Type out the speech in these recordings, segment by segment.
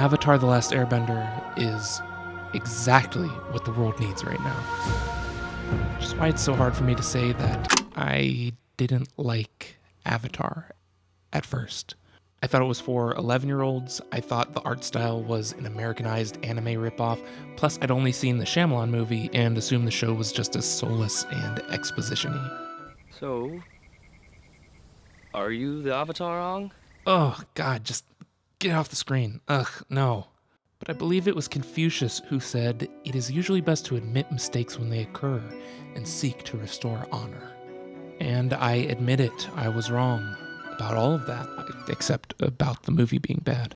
Avatar: The Last Airbender is exactly what the world needs right now. Which is why it's so hard for me to say that I didn't like Avatar at first. I thought it was for 11-year-olds. I thought the art style was an Americanized anime ripoff. Plus, I'd only seen the Shyamalan movie and assumed the show was just as soulless and exposition-y. So, are you the Avatar, Ong? Oh, God, just get off the screen. Ugh, no. But I believe it was Confucius who said, "It is usually best to admit mistakes when they occur and seek to restore honor." And I admit it, I was wrong about all of that, except about the movie being bad.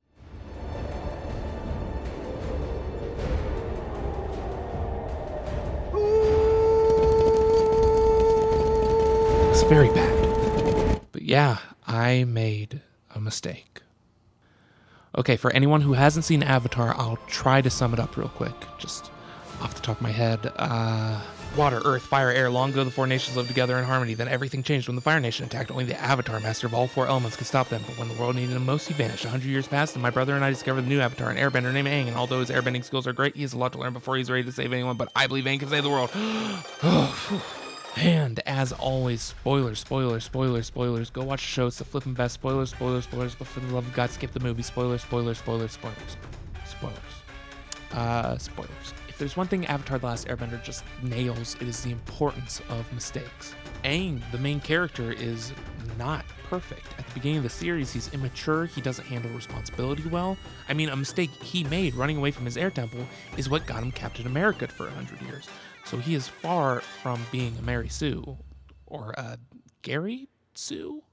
It's very bad. But yeah, I made a mistake. Okay, for anyone who hasn't seen Avatar, I'll try to sum it up real quick, just off the top of my head. Water, earth, fire, air. Long ago, the four nations lived together in harmony. Then everything changed when the Fire Nation attacked. Only the Avatar, master of all four elements, could stop them. But when the world needed him most, he vanished. 100 years passed, and my brother and I discovered the new Avatar, an Airbender named Aang. And although his airbending skills are great, he has a lot to learn before he's ready to save anyone. But I believe Aang can save the world. And as always, spoilers, spoilers, spoilers, spoilers. Go watch the show. It's the flippin' best. Spoilers, spoilers, spoilers. But for the love of God, skip the movie. Spoilers, spoilers, spoilers, spoilers. Spoilers. Spoilers. If there's one thing Avatar: The Last Airbender just nails, it is the importance of mistakes. Aang, the main character, is not perfect. At the beginning of the series, he's immature, he doesn't handle responsibility well. I mean, a mistake he made running away from his air temple is what got him Captain America for 100 years. So he is far from being a Mary Sue, or a Gary Sue?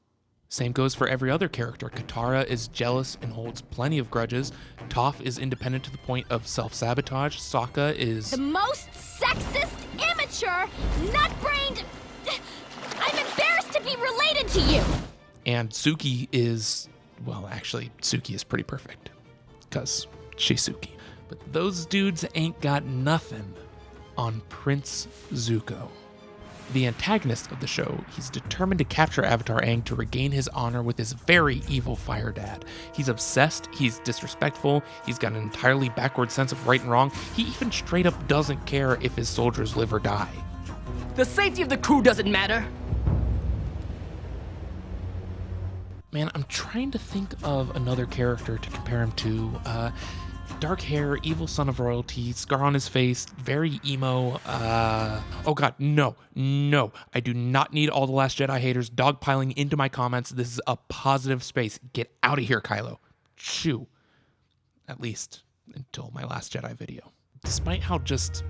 Same goes for every other character. Katara is jealous and holds plenty of grudges. Toph is independent to the point of self-sabotage. Sokka is... the most sexist, immature, nut-brained... I'm embarrassed to be related to you! And Suki is... well, actually, Suki is pretty perfect. Because she's Suki. But those dudes ain't got nothing on Prince Zuko. The antagonist of the show, he's determined to capture Avatar Aang to regain his honor with his very evil fire dad. He's obsessed, he's disrespectful, he's got an entirely backward sense of right and wrong. He even straight up doesn't care if his soldiers live or die. The safety of the crew doesn't matter. Man, I'm trying to think of another character to compare him to. Dark hair, evil son of royalty, scar on his face, very emo. Oh god, no. I do not need all the Last Jedi haters dogpiling into my comments. This is a positive space. Get out of here, Kylo. Shoo. At least until my Last Jedi video. Despite how just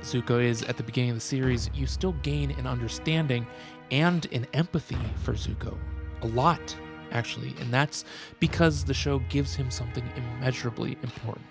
Zuko is at the beginning of the series, you still gain an understanding and an empathy for Zuko. A lot, actually, and that's because the show gives him something immeasurably important.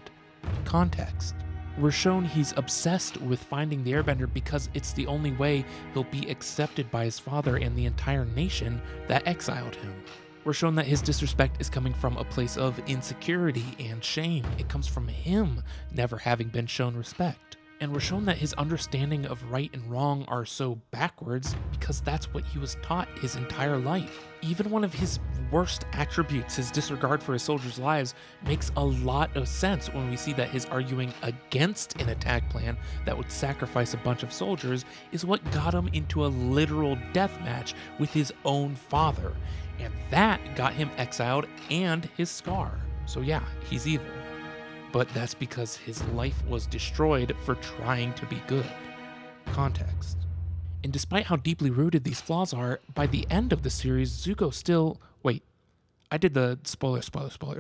Context. We're shown he's obsessed with finding the Airbender because it's the only way he'll be accepted by his father and the entire nation that exiled him. We're shown that his disrespect is coming from a place of insecurity and shame. It comes from him never having been shown respect. And we're shown that his understanding of right and wrong are so backwards because that's what he was taught his entire life. Even one of his worst attributes, his disregard for his soldiers' lives, makes a lot of sense when we see that his arguing against an attack plan that would sacrifice a bunch of soldiers is what got him into a literal death match with his own father. And that got him exiled and his scar. So yeah, he's evil. But that's because his life was destroyed for trying to be good. Context. And despite how deeply rooted these flaws are, by the end of the series, Zuko still... wait, I did the spoilers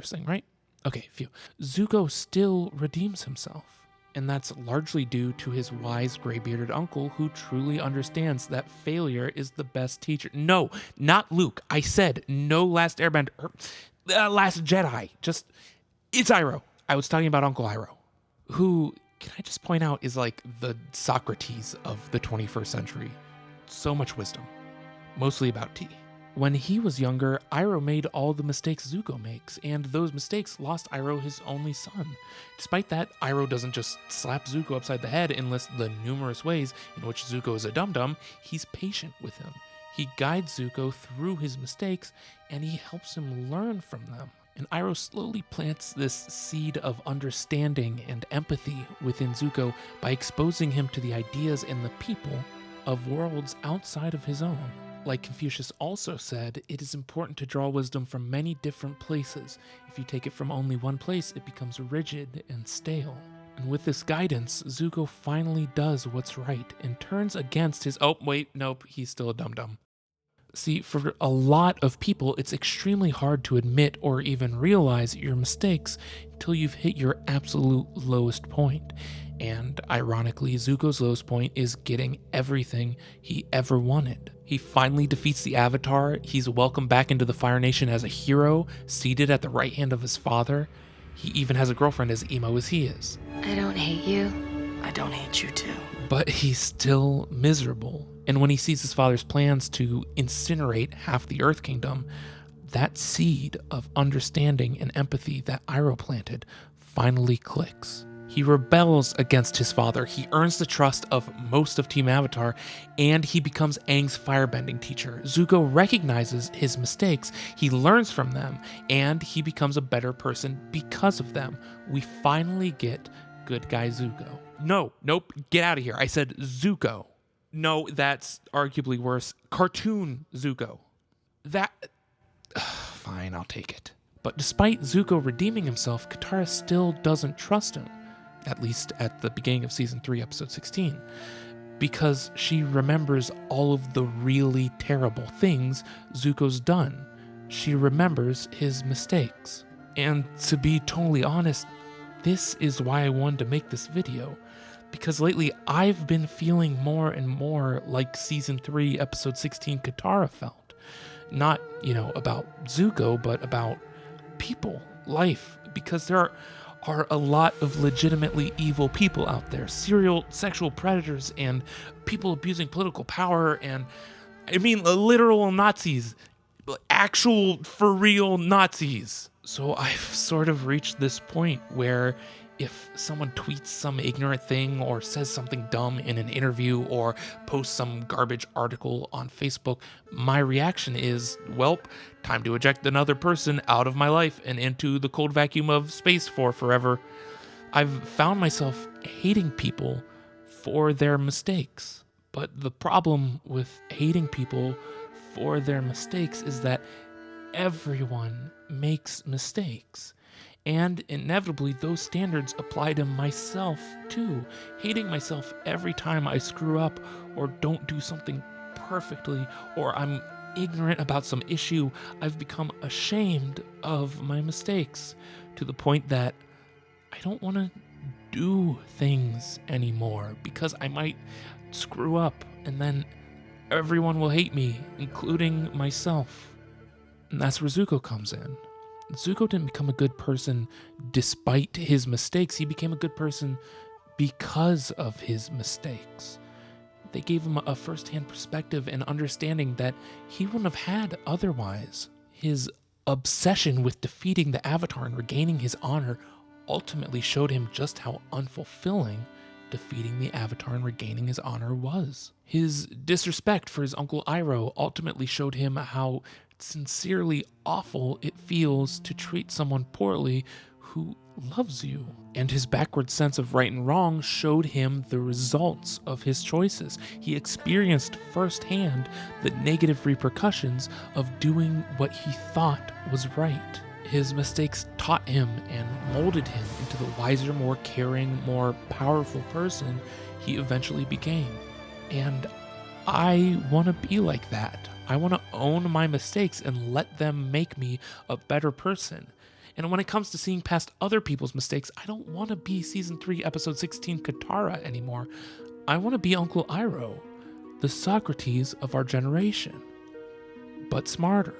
thing, right? Okay, phew. Zuko still redeems himself. And that's largely due to his wise gray-bearded uncle who truly understands that failure is the best teacher. No, not Luke. I said no Last Airbender... Last Jedi. Just... it's Iroh. I was talking about Uncle Iroh, who, can I just point out, is like the Socrates of the 21st century. So much wisdom, mostly about tea. When he was younger, Iroh made all the mistakes Zuko makes, and those mistakes lost Iroh his only son. Despite that, Iroh doesn't just slap Zuko upside the head and list the numerous ways in which Zuko is a dum-dum. He's patient with him. He guides Zuko through his mistakes, and he helps him learn from them. And Iroh slowly plants this seed of understanding and empathy within Zuko by exposing him to the ideas and the people of worlds outside of his own. Like Confucius also said, it is important to draw wisdom from many different places. If you take it from only one place, it becomes rigid and stale. And with this guidance, Zuko finally does what's right and turns against his— oh, wait, nope, he's still a dum-dum. See, for a lot of people, it's extremely hard to admit or even realize your mistakes until you've hit your absolute lowest point. And ironically, Zuko's lowest point is getting everything he ever wanted. He finally defeats the Avatar. He's welcomed back into the Fire Nation as a hero, seated at the right hand of his father. He even has a girlfriend as emo as he is. I don't hate you. I don't hate you too. But he's still miserable. And when he sees his father's plans to incinerate half the Earth Kingdom, that seed of understanding and empathy that Iroh planted finally clicks. He rebels against his father, he earns the trust of most of Team Avatar, and he becomes Aang's firebending teacher. Zuko recognizes his mistakes, he learns from them, and he becomes a better person because of them. We finally get good guy Zuko. Nope, get out of here. I said Zuko. No, that's arguably worse. Cartoon Zuko. Fine, I'll take it. But despite Zuko redeeming himself, Katara still doesn't trust him. At least at the beginning of Season 3, Episode 16. Because she remembers all of the really terrible things Zuko's done. She remembers his mistakes. And to be totally honest, this is why I wanted to make this video. Because lately, I've been feeling more and more like Season 3, Episode 16 Katara felt. Not, about Zuko, but about people, life. Because there are a lot of legitimately evil people out there. Serial sexual predators and people abusing political power and, literal Nazis. Actual, for real Nazis. So I've sort of reached this point where if someone tweets some ignorant thing or says something dumb in an interview or posts some garbage article on Facebook, my reaction is, welp, time to eject another person out of my life and into the cold vacuum of space for forever. I've found myself hating people for their mistakes. But the problem with hating people for their mistakes is that everyone makes mistakes. And inevitably, those standards apply to myself too. Hating myself every time I screw up or don't do something perfectly or I'm ignorant about some issue, I've become ashamed of my mistakes to the point that I don't want to do things anymore because I might screw up and then everyone will hate me, including myself. And that's where Zuko comes in. Zuko didn't become a good person despite his mistakes. He became a good person because of his mistakes. They gave him a first-hand perspective and understanding that he wouldn't have had otherwise. His obsession with defeating the Avatar and regaining his honor ultimately showed him just how unfulfilling defeating the Avatar and regaining his honor was. His disrespect for his uncle Iroh ultimately showed him how sincerely awful it feels to treat someone poorly who loves you. And his backward sense of right and wrong showed him the results of his choices. He experienced firsthand the negative repercussions of doing what he thought was right. His mistakes taught him and molded him into the wiser, more caring, more powerful person he eventually became. And I want to be like that. I want to own my mistakes and let them make me a better person. And when it comes to seeing past other people's mistakes, I don't want to be Season 3, Episode 16 Katara anymore. I want to be Uncle Iroh, the Socrates of our generation. But smarter.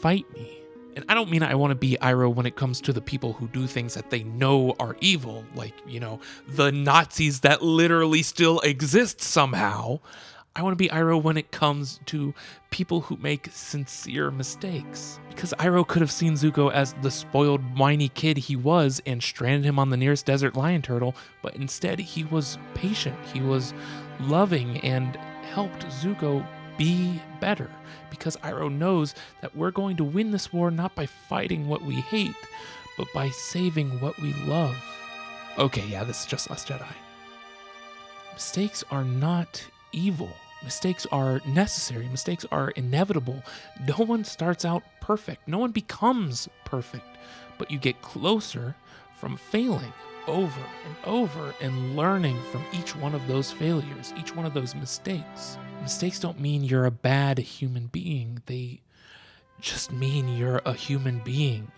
Fight me. And I don't mean I want to be Iroh when it comes to the people who do things that they know are evil, like, the Nazis that literally still exist somehow. I want to be Iroh when it comes to people who make sincere mistakes. Because Iroh could have seen Zuko as the spoiled, whiny kid he was and stranded him on the nearest desert lion turtle, but instead he was patient, he was loving, and helped Zuko be better, because Iroh knows that we're going to win this war not by fighting what we hate, but by saving what we love. Okay, yeah, this is just Last Jedi. Mistakes are not evil. Mistakes are necessary. Mistakes are inevitable. No one starts out perfect. No one becomes perfect, but you get closer from failing over and over and learning from each one of those failures, each one of those mistakes. Mistakes don't mean you're a bad human being. They just mean you're a human being.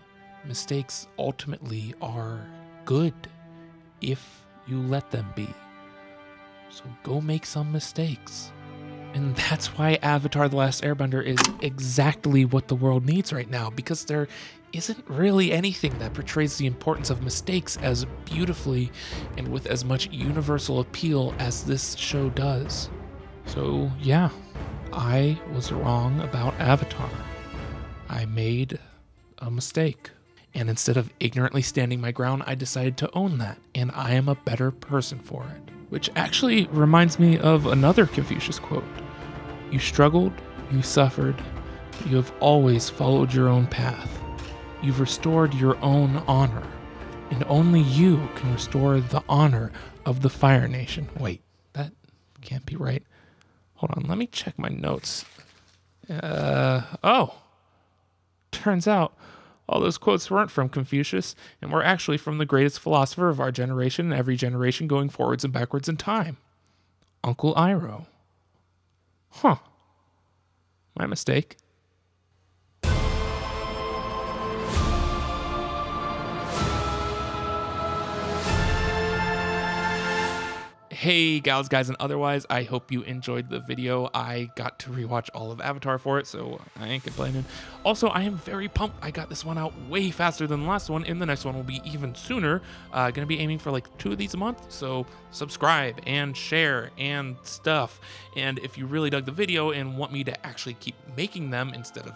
Mistakes ultimately are good if you let them be. So go make some mistakes. And that's why Avatar: The Last Airbender is exactly what the world needs right now, because there isn't really anything that portrays the importance of mistakes as beautifully and with as much universal appeal as this show does. So yeah, I was wrong about Avatar. I made a mistake. And instead of ignorantly standing my ground, I decided to own that, and I am a better person for it. Which actually reminds me of another Confucius quote. You struggled, you suffered, but you have always followed your own path. You've restored your own honor, and only you can restore the honor of the Fire Nation. Wait, that can't be right. Hold on, let me check my notes. Turns out all those quotes weren't from Confucius, and were actually from the greatest philosopher of our generation and every generation going forwards and backwards in time. Uncle Iroh. Huh. My mistake. Hey gals, guys, and otherwise, I hope you enjoyed the video. I got to rewatch all of Avatar for it, so I ain't complaining. Also, I am very pumped. I got this one out way faster than the last one, and the next one will be even sooner. Gonna be aiming for like 2 of these a month, so subscribe and share and stuff. And if you really dug the video and want me to actually keep making them instead of,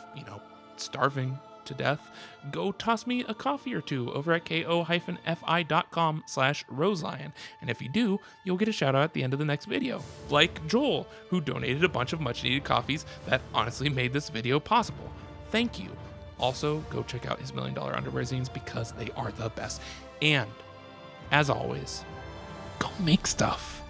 starving to death, go toss me a coffee or two over at ko-fi.com/roselion. And if you do, you'll get a shout out at the end of the next video. Like Joel, who donated a bunch of much needed coffees that honestly made this video possible. Thank you. Also, go check out his $1 Million Underwear zines because they are the best. And as always, go make stuff.